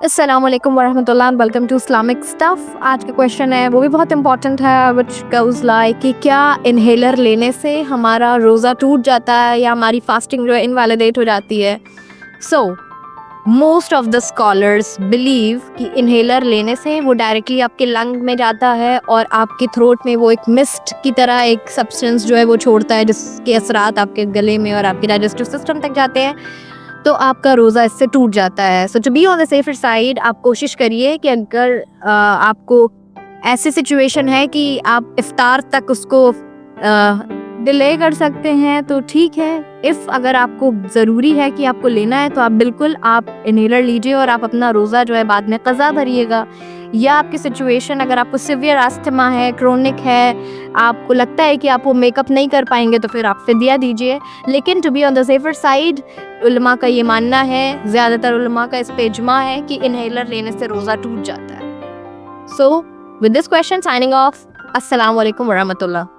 السلام علیکم ورحمۃ اللہ and welcome to Islamic stuff. آج کا کویشچن ہے وہ بھی بہت امپورٹنٹ ہے وچ گوز لائک کہ کیا انہیلر لینے سے ہمارا روزہ ٹوٹ جاتا ہے یا ہماری فاسٹنگ جو ہے انویلیڈیٹ ہو جاتی ہے. So most of the scholars blue کہ انہیلر لینے سے وہ ڈائریکٹلی آپ کے لنگ میں جاتا ہے اور آپ کے تھروٹ میں وہ ایک مسٹ کی طرح ایک سبسٹنس جو ہے وہ چھوڑتا ہے جس کے اثرات آپ کے گلے میں اور آپ کے ڈائجسٹو سسٹم تک جاتے ہیں تو آپ کا روزہ اس سے ٹوٹ جاتا ہے. So to be on the safer side آپ کوشش کریے کہ اگر آپ کو ایسی سچویشن ہے کہ آپ افطار تک اس کو ڈیلے کر سکتے ہیں تو ٹھیک ہے. اگر آپ کو ضروری ہے کہ آپ کو لینا ہے تو آپ بالکل آپ انہیلر لیجیے اور آپ اپنا روزہ جو ہے بعد میں قضا بھریے گا. یا آپ کی سچویشن اگر آپ کو سیویئر آستھما ہے, کرونک ہے, آپ کو لگتا ہے کہ آپ وہ میک اپ نہیں کر پائیں گے تو پھر آپ فدیہ دیجیے. لیکن to be on the safer side علماء کا یہ ماننا ہے, زیادہ تر علماء کا اس پہ اجماع ہے کہ انہیلر لینے سے روزہ ٹوٹ جاتا ہے. So with this question signing off. السلام علیکم ورحمۃ اللہ.